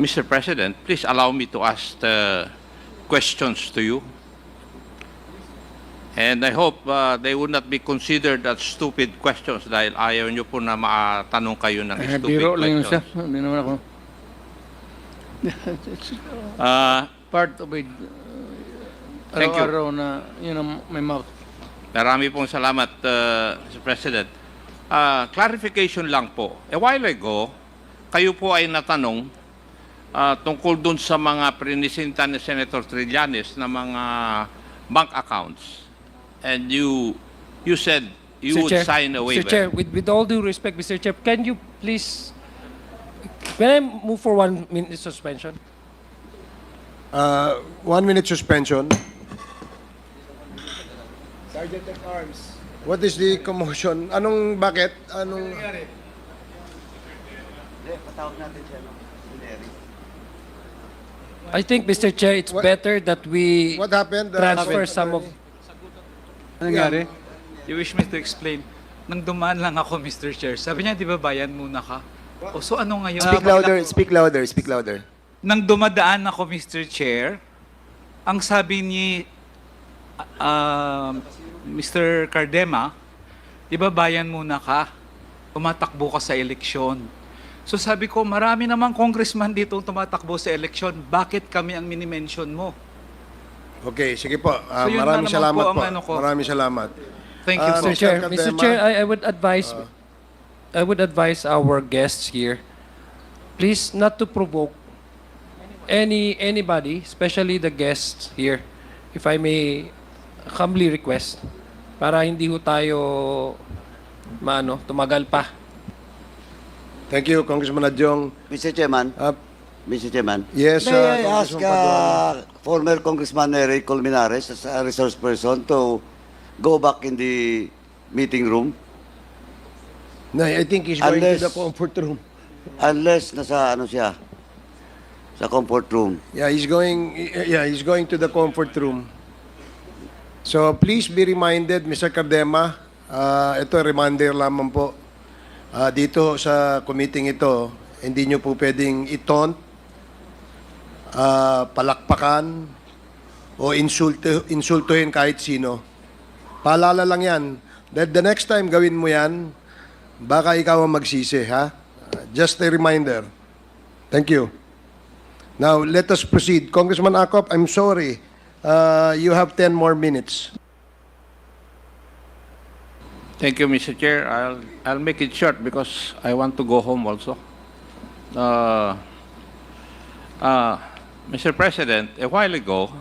Mr. President, please allow me to ask questions to you. And I hope they would not be considered as stupid questions dahil ayaw nyo po na matanong kayo ng stupid Biro lang yun, sir. questions. Hindi naman ako. It's part of it. Thank you. Araw-araw na, my mouth. Marami pong salamat, Mr. President. Clarification lang po. A while ago, kayo po ay natanong tungkol dun sa mga prinisinta ni Senator Trillanes na mga bank accounts. And you said you Mr. would Chair, sign a waiver. Mr. Chair, with all due respect, Mr. Chair, can you please, can I move for 1 minute suspension? 1 minute suspension. Sergeant at Arms. What is the commotion? Bakit? I think, Mr. Chair, it's What- better that we What happened? transfer some of... Ano nangyari? You wish me to explain? Nang dumaan lang ako, Mr. Chair, sabi niya, di ba bayan muna ka? O so ano ngayon? Speak louder, speak louder, speak louder. Nang dumadaan ako, Mr. Chair, ang sabi ni Mr. Cardema, di ba bayan muna ka? Tumatakbo ka sa eleksyon. So sabi ko, marami namang congressman dito tumatakbo sa eleksyon. Bakit kami ang minimension mo? Okay, sige po. So yun Maraming na naman salamat po ang po. ano ko. Maraming salamat. Thank you, Mr. Mr. sir. Chair, Cardema. Mr. Chair, I would advise our guests here, please not to provoke anybody, especially the guests here, if I may humbly request, para hindi ho tayo tumagal pa. Thank you, Congressman Adjong. Mr. Chairman, Uh, Mr. Chairman, yes, may I ask Congressman Paduano. former Congressman Eric Colmenares as a resource person to go back in the meeting room No, I think he's going to Unless- the comfort room. unless nasa siya, sa comfort room. Yeah, he's going to the comfort room. So please be reminded, Mr. Cardema, ito reminder lamang po. Dito sa committee ito, hindi nyo po pwedeng itaunt, palakpakan, o insultuhin kahit sino. Paalala lang yan. That the next time gawin mo yan, baka ikaw ang magsisi, ha? Just a reminder. Thank you. Now, let us proceed. Congressman Acop, I'm sorry. You have 10 more minutes. Thank you, Mr. Chair. I'll make it short because I want to go home also. Mr. President, a while ago,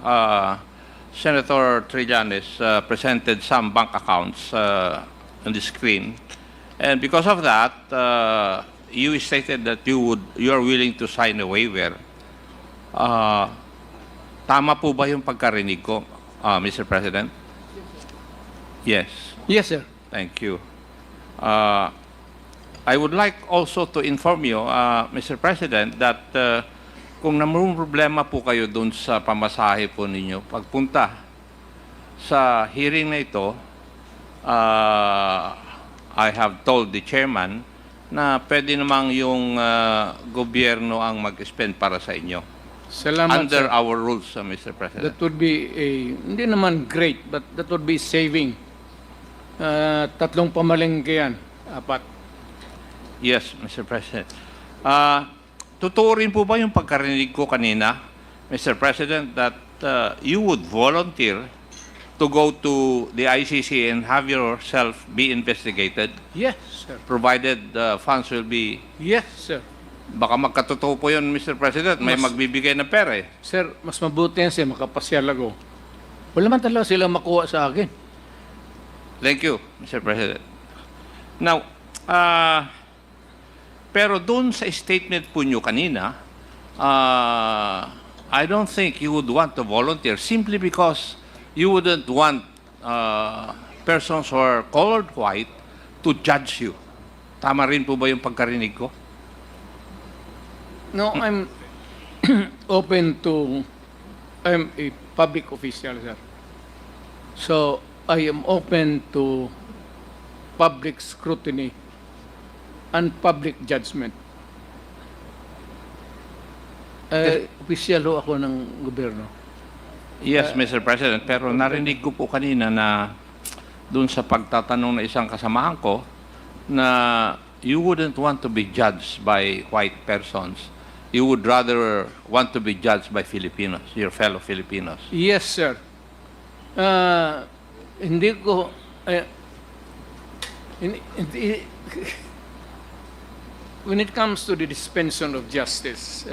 Senator Trillanes presented some bank accounts on the screen. And because of that, you stated that you are willing to sign a waiver. Tama po ba yung pagkarinig ko, Mr. President? Yes. Yes, sir. Thank you. I would like also to inform you, Mr. President, that kung namang problema po kayo doon sa pamasahe po ninyo, pagpunta sa hearing na ito, I have told the chairman na pwede namang yung gobyerno ang mag-spend para sa inyo. Salamat, Under sir. our rules, Mr. President. That would be hindi naman great, but that would be saving. 3 pamalengke yan. 4. Yes, Mr. President. Totoo rin po ba yung pagkarinig ko kanina, Mr. President, that you would volunteer to go to the ICC and have yourself be investigated, Yes, sir. provided funds will be... Yes, sir. Baka magkatotoo po yun, Mr. President. May magbibigay ng pera eh. Sir, mas mabuti yan, sir, makapasyal ako. Wala man talaga silang makuha sa akin. Thank you, Mr. President. Now, pero doon sa statement po nyo kanina, I don't think you would want to volunteer simply because you wouldn't want persons who are colored white to judge you. Tama rin po ba yung pagkarinig ko? No, I'm I'm a public official, sir. So, I am open to public scrutiny and public judgment. Opisyal ho ako ng gobyerno. Yes, Mr. President, pero narinig ko po kanina na doon sa pagtatanong ng isang kasamahan ko na you wouldn't want to be judged by white persons. You would rather want to be judged by Filipinos, your fellow Filipinos. Yes, sir. Hindi ko... when it comes to the dispensation of justice,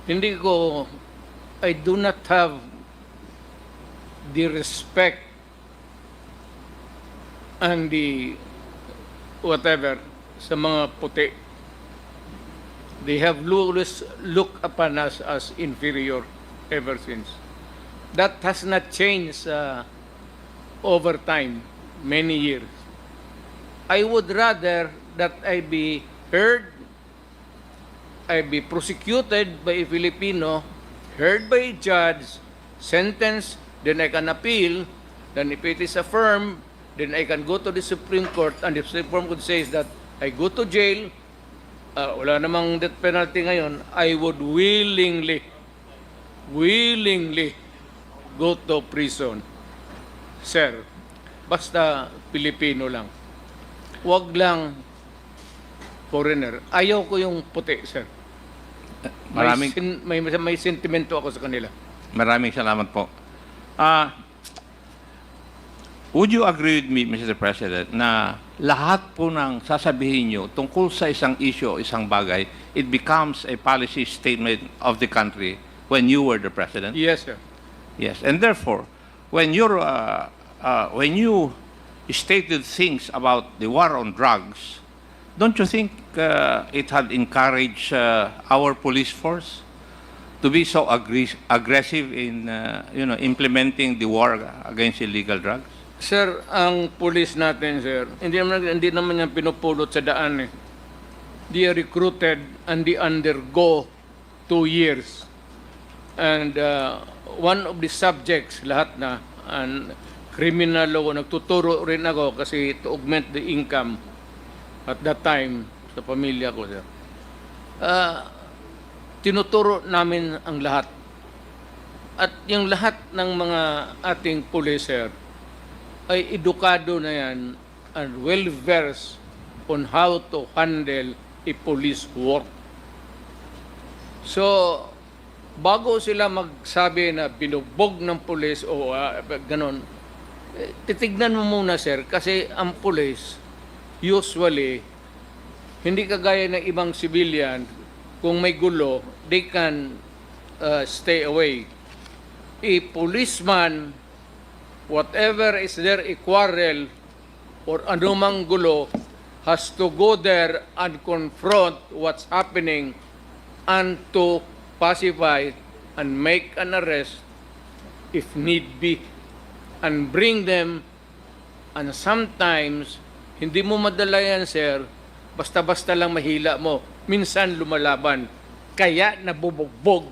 hindi ko... I do not have the respect and the whatever sa mga puti. They have always looked upon us as inferior ever since. That has not changed over time, many years. I would rather that I be heard, I be prosecuted by a Filipino, heard by a judge, sentenced, then I can appeal, then if it is affirmed, then I can go to the Supreme Court, and the Supreme Court says that I go to jail, wala namang death penalty ngayon, I would willingly go to prison. Sir, basta Pilipino lang. Huwag lang foreigner. Ayaw ko yung puti, sir. Maraming May sentimento ako sa kanila. maraming salamat po. Would you agree with me, Mr. President, na lahat po ng sasabihin nyo tungkol sa isang issue o isang bagay, it becomes a policy statement of the country when you were the President? Yes, sir. Yes, and therefore, when you stated things about the war on drugs, don't you think it had encouraged our police force to be so aggressive in implementing the war against illegal drugs? Sir, ang police natin, sir, hindi naman yan pinupulot sa daan eh. They are recruited and they undergo 2 years. And one of the subjects, lahat na, and criminal law, nagtuturo rin ako kasi to augment the income at that time sa pamilya ko, sir. Tinuturo namin ang lahat. At yung lahat ng mga ating police, sir, ay edukado na yan and well-versed on how to handle a police work. So, bago sila magsabi na binugbog ng police o ganon, titignan mo muna, sir, kasi ang police, usually, hindi kagaya ng ibang civilian, kung may gulo, they can stay away. A policeman, whatever is there, a quarrel or anumang gulo, has to go there and confront what's happening and to pacify and make an arrest if need be and bring them. And sometimes hindi mo madala yan, sir, basta-basta lang mahila mo, minsan lumalaban, kaya nabubugbog.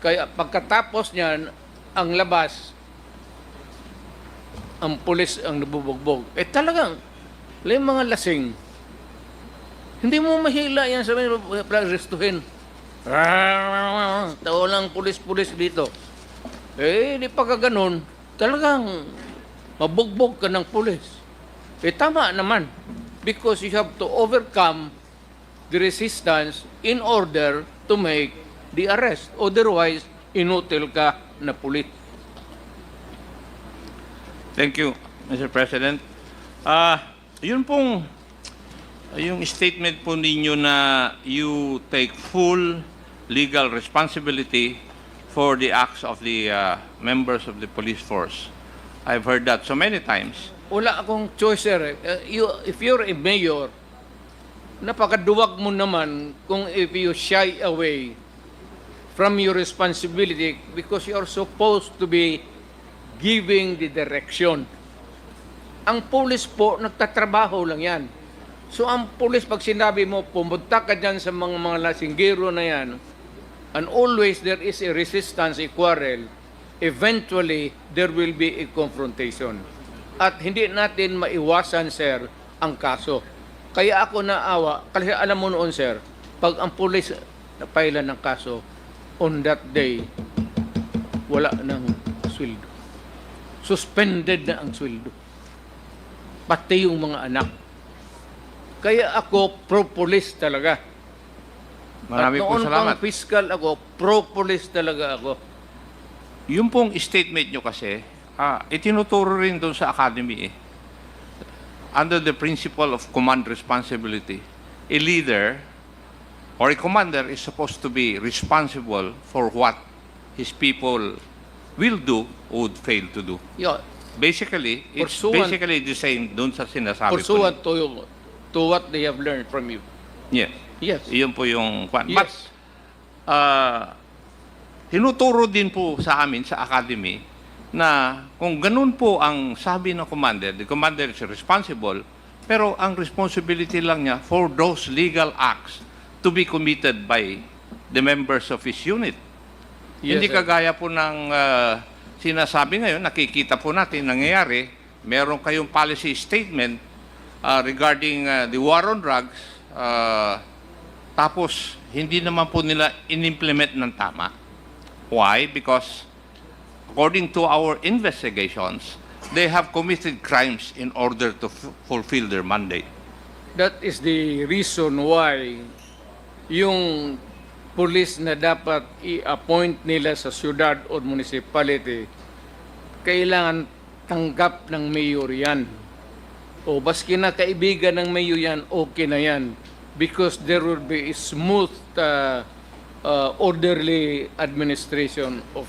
Kaya pagkatapos niyan, ang labas, ang pulis ang nabubugbog. Talagang, yung mga lasing, hindi mo mahila yan sa mga restuhin. Tao lang pulis-pulis dito. Di pagka ganun, talagang mabugbog ka ng pulis. Tama naman. Because you have to overcome the resistance in order to make the arrest. Otherwise, inutil ka na pulis. Thank you, Mr. President. Yun pong, yung statement po ninyo na you take full legal responsibility for the acts of the members of the police force. I've heard that so many times. Wala akong choice, sir. If you're a mayor, napakaduwag mo naman kung if you shy away from your responsibility because you are supposed to be giving the direction. Ang pulis po, nagtatrabaho lang yan. So ang pulis, pag sinabi mo, pumunta ka dyan sa mga lasinggero na yan, and always there is a resistance, a quarrel, eventually there will be a confrontation. At hindi natin maiwasan, sir, ang kaso. Kaya ako naawa, kasi alam mo noon, sir, pag ang pulis napailan ng kaso, on that day, wala ng sweldo. Suspended na ang sweldo. Pati yung mga anak. Kaya ako, pro-police talaga. Marami At po noon salamat. pang fiscal ako, pro-police talaga ako. Yung pong statement nyo kasi, itinuturo rin doon sa academy eh. Under the principle of command responsibility, a leader or a commander is supposed to be responsible for what his people will do or would fail to do. Yun. Basically, it's Pursuant- basically the same doon sa sinasabi Pursuant ko. to what they have learned from you. Yes. Yes. Iyon po yung... But, Yes. tinuturo din po sa amin sa academy na kung ganun po ang sabi ng commander, the commander is responsible, pero ang responsibility lang niya for those legal acts to be committed by the members of his unit. Yes, Hindi sir. kagaya po ng sinasabi ngayon, nakikita po natin nangyayari, meron kayong policy statement regarding the war on drugs, tapos hindi naman po nila in-implement ng tama. Why? Because according to our investigations, they have committed crimes in order to fulfill their mandate. That is the reason why yung police na dapat i-appoint nila sa syudad o municipality, kailangan tanggap ng mayor yan. O baski na kaibigan ng mayor yan, okay na yan. Because there will be a smooth, orderly administration of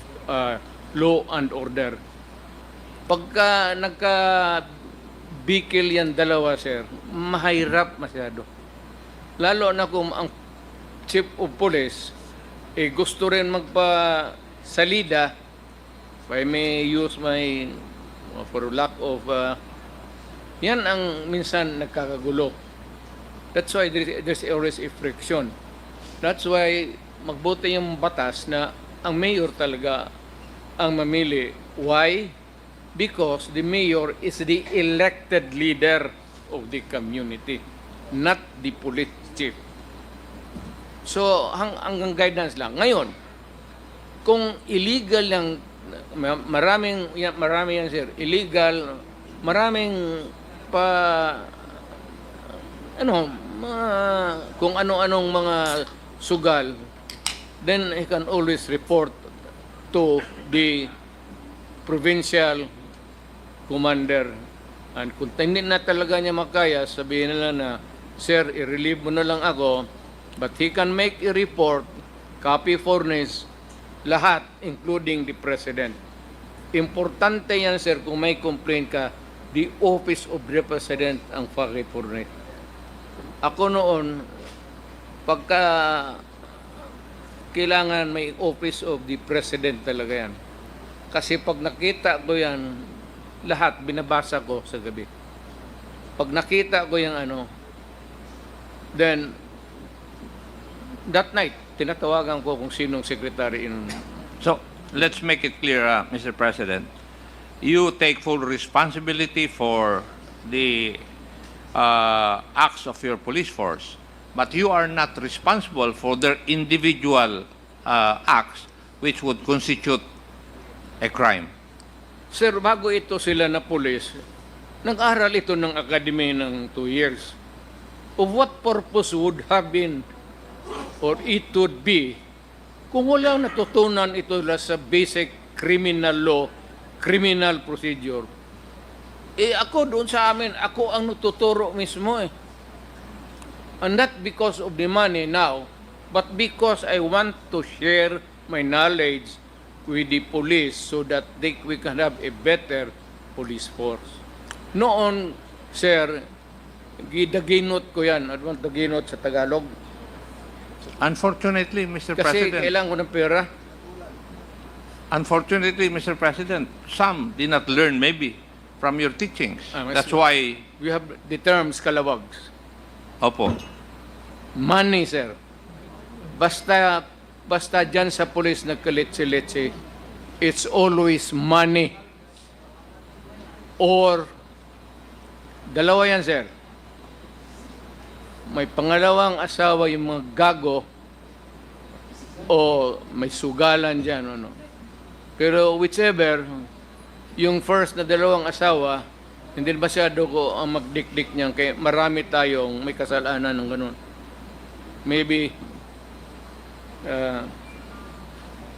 law and order. Pagka nagka-bikil yan dalawa, sir, mahirap masyado. Lalo na kung ang chief of police gusto rin magpa-salida, if I may use my, for lack of, yan ang minsan nagkakagulo. That's why there's always a friction. That's why magbuti yung batas na ang mayor talaga ang mamili. Why? Because the mayor is the elected leader of the community, not the police chief. So, hanggang guidance lang. Ngayon, kung illegal yung, marami yan, sir, illegal, maraming kung ano-anong mga sugal, then he can always report to the provincial commander. And kung hindi na talaga niya makaya, sabihin nila na, sir, i-relieve mo na lang ako, but he can make a report, copy furnish, lahat, including the president. Importante yan, sir, kung may complaint ka, the office of the president ang paki-furnish. Ako noon, pagka kailangan may office of the president talaga yan. Kasi pag nakita ko yan, lahat binabasa ko sa gabi. Pag nakita ko yung then that night, tinatawagan ko kung sinong secretary in... So, let's make it clear, Mr. President. You take full responsibility for the acts of your police force, but you are not responsible for their individual acts which would constitute a crime. Sir, bago ito sila na police, nag-aral ito ng academy ng 2 years. Of what purpose would have been or it would be kung walang natutunan ito sa basic criminal law, criminal procedure? Ako doon sa amin, ako ang natuturo mismo And not because of the money now, but because I want to share my knowledge with the police so that we can have a better police force. Noon, sir, gidaginot ko yan. Ano ang daginot sa Tagalog? Unfortunately, Mr. Kasi President, kailangan ko ng pera. unfortunately, Mr. President, some did not learn maybe from your teachings. That's why, We have the terms kalawags. opo, Money, sir. Basta dyan sa police nagkaletse-letse, it's always money. Or, dalawa yan, sir. May pangalawang asawa yung mga gago, o may sugalan dyan, ano. Pero whichever, yung first na dalawang asawa, hindi masyado ko ang magdikdik niyan, kaya marami tayong may kasalanan ng ganun. Maybe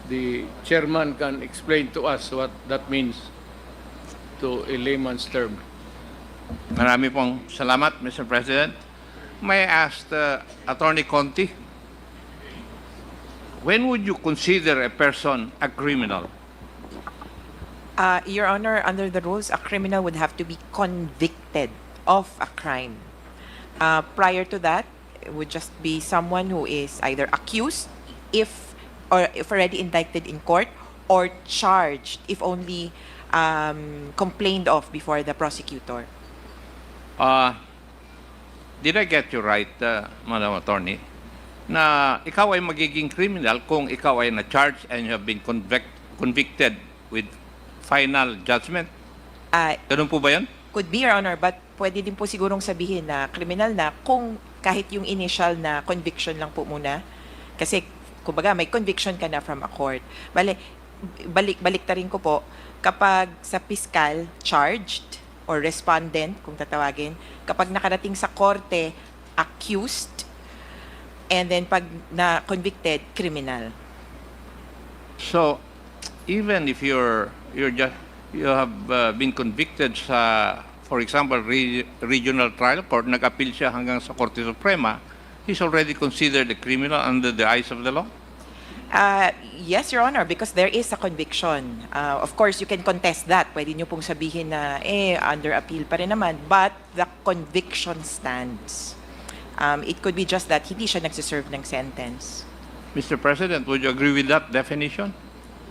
the chairman can explain to us what that means to a layman's term. Marami pong salamat, Mr. President. May I ask Attorney Conti, when would you consider a person a criminal? Your Honor, under the rules, a criminal would have to be convicted of a crime. Prior to that, it would just be someone who is either accused, if already indicted in court, or charged if only complained of before the prosecutor. Did I get you right, Madam Attorney, na ikaw ay magiging criminal kung ikaw ay na-charge and you have been convicted with final judgment? Ganun po ba yan? Could be, Your Honor, but pwede din po sigurong sabihin na criminal na kung kahit yung initial na conviction lang po muna. Kasi, kumbaga, may conviction ka na from a court. Balik ta rin ko po, kapag sa fiscal charged or respondent, kung tatawagin, kapag nakarating sa korte, accused, and then pag na-convicted, criminal. So, even if you have been convicted sa, for example, regional trial court, nag-appeal siya hanggang sa Korte Suprema, he's already considered a criminal under the eyes of the law? Yes, Your Honor, because there is a conviction. Of course, you can contest that. Pwede nyo pong sabihin na, under appeal pa rin naman. But the conviction stands. It could be just that hindi siya nagsiserve ng sentence. Mr. President, would you agree with that definition?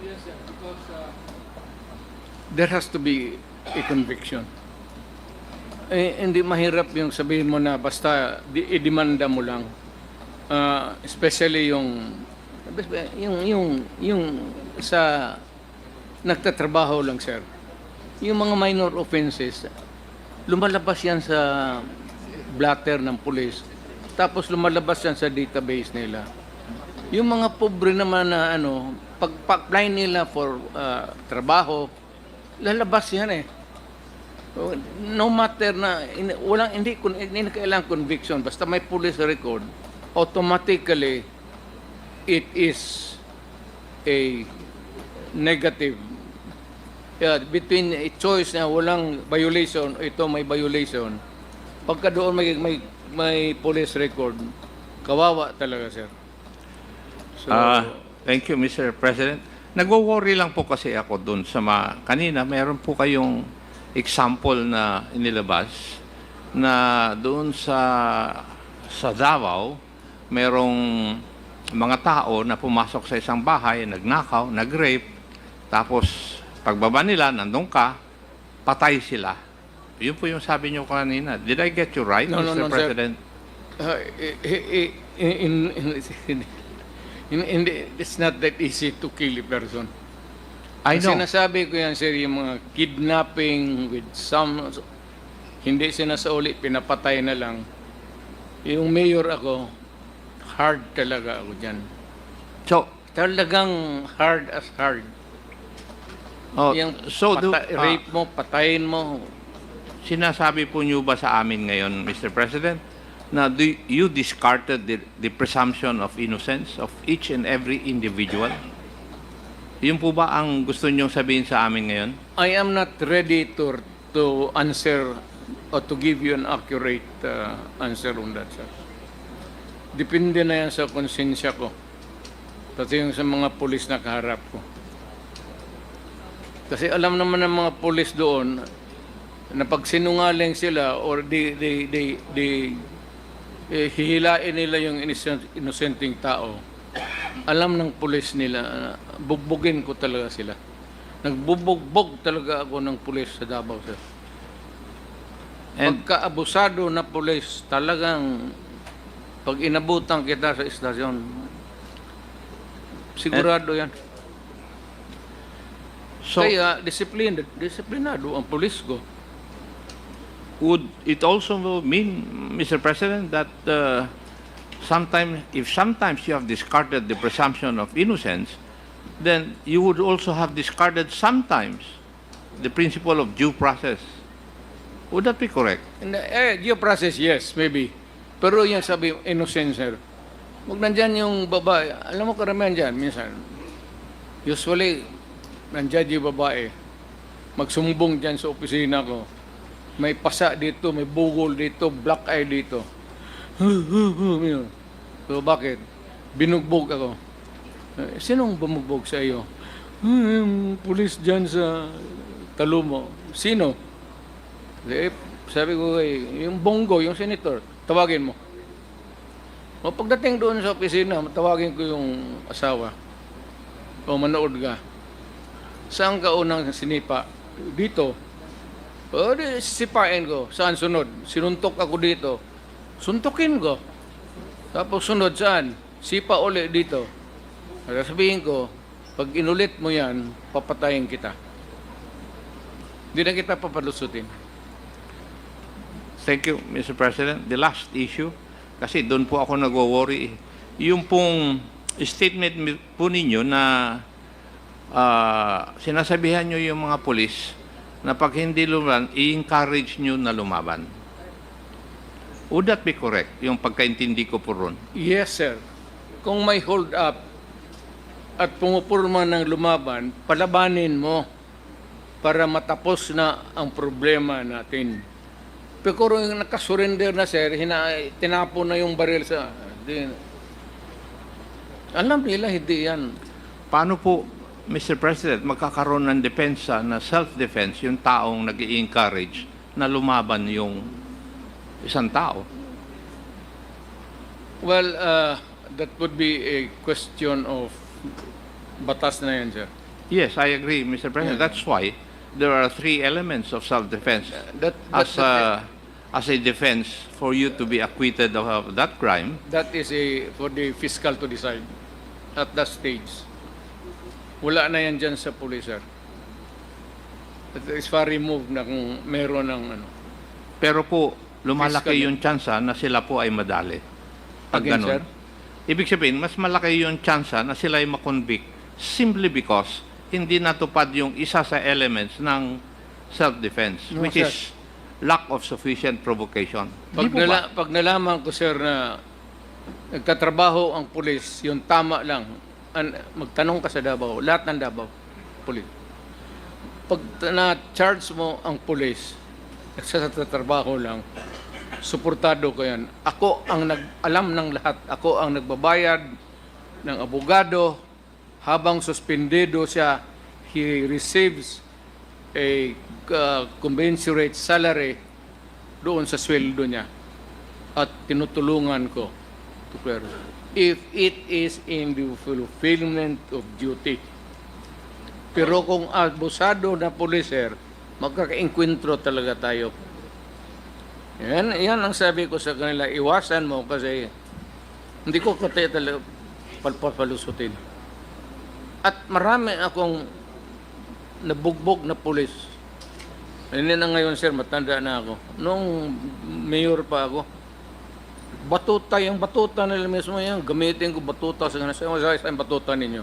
Yes, sir, because there has to be a conviction. Hindi mahirap yung sabihin mo na basta i-demanda mo lang. Especially yung sa nagtatrabaho lang, sir. Yung mga minor offenses, lumalabas yan sa blatter ng pulis. Tapos lumalabas yan sa database nila. Yung mga pobre naman na pag-apply nila for trabaho, lalabas yan eh. No matter na, hindi kailangan conviction, basta may police record, automatically, it is a negative. Between a choice na walang violation, ito may violation, pagka doon may police record, kawawa talaga, sir. So, thank you, Mr. President. Nagwo-worry lang po kasi ako doon sa kanina, meron po kayong example na inilabas na doon sa Davao, merong mga tao na pumasok sa isang bahay, nagnakaw, nag-rape, tapos pagbaba nila, nandun ka, patay sila. Yun po yung sabi niyo kanina. Did I get you right, No, Mr. President? It's not that easy to kill a person. I know. Sinasabi ko yan, sir, yung mga kidnapping with some, hindi sinasauli, pinapatay na lang. Yung mayor ako, hard talaga ako dyan. So, Talagang hard as hard. Yung rape mo, patayin mo. sinasabi po niyo ba sa amin ngayon, Mr. President, na you discarded the presumption of innocence of each and every individual? Yun po ba ang gusto niyong sabihin sa amin ngayon? I am not ready to answer or to give you an accurate answer on that, sir. Depende na yan sa konsensya ko. Pati yung sa mga pulis na kaharap ko. Kasi alam naman ng mga pulis doon na pag sinungaling sila or hihilain nila yung inosenteng tao, alam ng pulis nila, bugbugin ko talaga sila. Nagbubugbog talaga ako ng pulis sa Davao, sir. Pagka-abusado na pulis, talagang pag inabutan kita sa istasyon, sigurado yan. So, Kaya disiplinado ang pulis ko. would it also mean, Mr. President, that sometimes you have discarded the presumption of innocence, then you would also have discarded sometimes the principle of due process. Would that be correct? Due process, yes, maybe. Pero yung sabi, innocent, sir. Huwag nandyan yung babae. Alam mo, karamihan dyan, minsan. Usually, nandyan yung babae. Magsumbong dyan sa opisina ko. May pasa dito, may bugol dito, black eye dito. So, bakit? Binugbog ako. Sinong bumugbog sa iyo? Pulis dyan sa Talumo. Sino? Sabi ko, yung Bongo, yung senator, tawagin mo. O pagdating doon sa opisina, tawagin ko yung asawa. O manood ka. Saan ka unang sinipa? Dito. O di, sipain ko. Saan sunod? Sinuntok ako dito. Suntukin ko. Tapos sunod saan? Sipa uli dito. Sabihin ko, pag inulit mo yan, papatayin kita. Hindi na kita papalusutin. Thank you, Mr. President. The last issue, kasi doon po ako nagwo-worry. Yung pong statement po ninyo na sinasabihan nyo yung mga polis na pag hindi lumaban, i-encourage nyo na lumaban. Would that be correct, yung pagkaintindi ko po ron? Yes, sir. Kung may hold up at pumupurma ng lumaban, palabanin mo para matapos na ang problema natin. Pero kung yung nakasurrender na, sir, tinapon na yung baril sa... Alam nila, hindi yan. Paano po, Mr. President, magkakaroon ng depensa na self-defense yung taong nag-i-encourage na lumaban yung isang tao? Well, that would be a question of batas na yan, sir. Yes, I agree, Mr. President. That's why there are 3 elements of self-defense as a defense for you to be acquitted of that crime. That is for the fiscal to decide at that stage. Wala na yan dyan sa police, sir. It is far removed na kung meron ng ano. Pero po, lumalaki Fiscal. yung tsansa na sila po ay madali. Pag Again, ganun. sir? Ibig sabihin, mas malaki yung tsansa na sila ay makonvict simply because hindi natupad yung isa sa elements ng self-defense, No, which sir. is lack of sufficient provocation. Di po ba? Pag nalaman ko, sir, na nagtatrabaho ang pulis, yung tama lang, magtanong ka sa Davao, lahat ng Davao, pulis. Pag na-charge mo ang pulis, sa trabaho lang, suportado ko yan. Ako ang nag-alam ng lahat. Ako ang nagbabayad ng abogado. Habang suspendido siya, he receives a commensurate salary doon sa sweldo niya. At tinutulungan ko. If it is in the fulfillment of duty. Pero kung abusado na policer, magkaka-enkwentro talaga tayo. Yan ang sabi ko sa kanila, iwasan mo kasi hindi ko kataya talaga papalusutin. At marami akong nabugbog na pulis. Hindi na ngayon, sir, matanda na ako. Nung mayor pa ako, batuta, yung batuta nila mismo yan, gamitin ko batuta sa kanila. Sa batuta ninyo.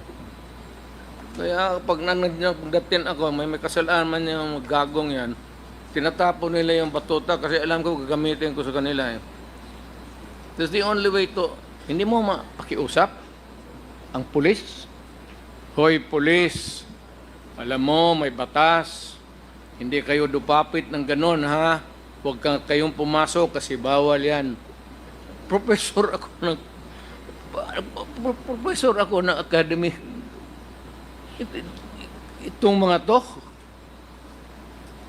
Kaya pag nanagdating ako, may kasalanan yung gagong yan, tinatapon nila yung batuta kasi alam ko gagamitin ko sa kanila. That's the only way to, hindi mo mapakiusap ang pulis. Hoy, pulis, alam mo, may batas. Hindi kayo dupapit ng ganon, ha? Huwag kayong pumasok kasi bawal yan. Professor ako ng academy. Itong mga to,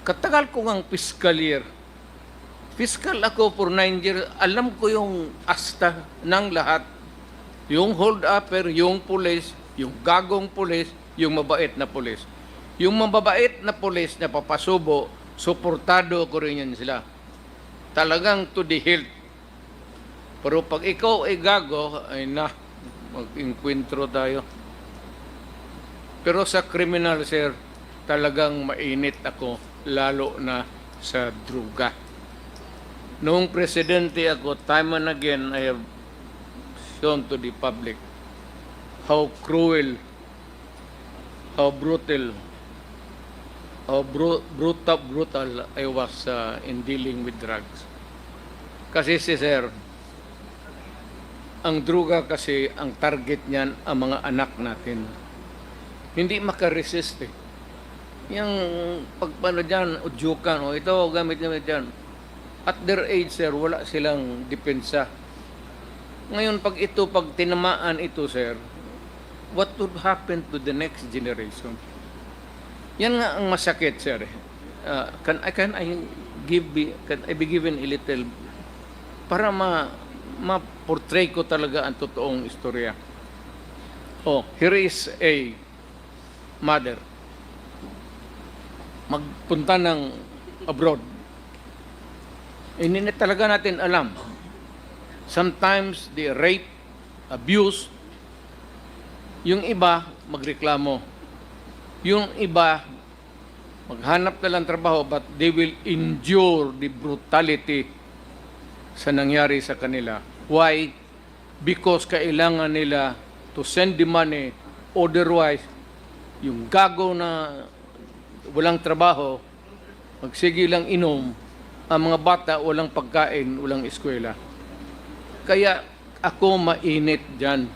katagal ko ng fiscal year. Fiscal ako for 9 years. Alam ko yung asta ng lahat. Yung hold-upper, yung police, yung gagong police, yung mabait na police. Yung mababait na police na papasubo, suportado ko rin yan sila. Talagang to the hilt. Pero pag ikaw ay gago, ay mag-enkwentro tayo. Pero sa criminal, sir, talagang mainit ako, lalo na sa druga. Noong presidente ako, time and again, I have shown to the public how cruel, how brutal, how brutal I was in dealing with drugs. Kasi si Sir, ang druga kasi, ang target niyan, ang mga anak natin. Hindi makaresist eh. Yung pagpano dyan, udyukan, o ito, gamit dyan. At their age, sir, wala silang depensa. Ngayon, pag tinamaan ito, sir, what would happen to the next generation? Yan nga ang masakit, sir. Can I be given a little para ma-portray ko talaga ang totoong istorya. Oh, here is a mother. Magpunta ng abroad. Hindi na talaga natin alam. Sometimes they rape, abuse. Yung iba, magreklamo. Yung iba, maghanap na lang trabaho, but they will endure the brutality sa nangyari sa kanila. Why? Because kailangan nila to send the money. Otherwise, yung gago na walang trabaho, magsige lang inom, ang mga bata walang pagkain, walang eskwela. Kaya ako mainit dyan.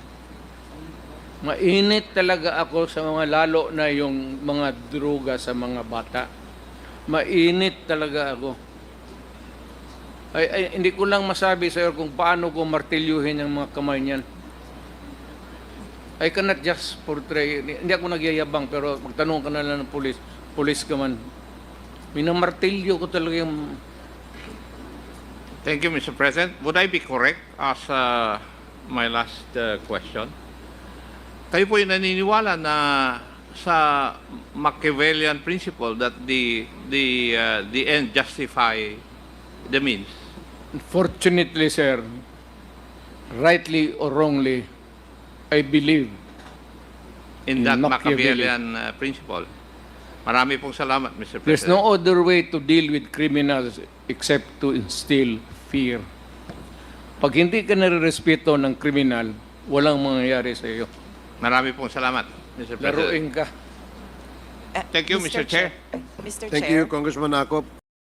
Mainit talaga ako sa mga lalo na yung mga droga sa mga bata. Mainit talaga ako. Hindi ko lang masabi sa iyo kung paano ko martilyuhin ang mga kamay niyan. I cannot just portray, hindi ako nagyayabang, pero magtanong ka na lang ng pulis ka man. Minamartilyo ko talaga yung... Thank you, Mr. President. Would I be correct as my last question? Kayo po yung naniniwala na sa Machiavellian principle that the end justify the means? Unfortunately, sir, rightly or wrongly, I believe In that Machiavelli. Machiavellian principle. Marami pong salamat, Mr. There's President. no other way to deal with criminals except to instill fear. Pag hindi ka nare-respeto ng kriminal, walang mangyayari sa iyo. Marami pong salamat, Mr. President. Laruin ka. Thank you, Mr. Chair. Mr. Thank Chair. you, Congressman Akop.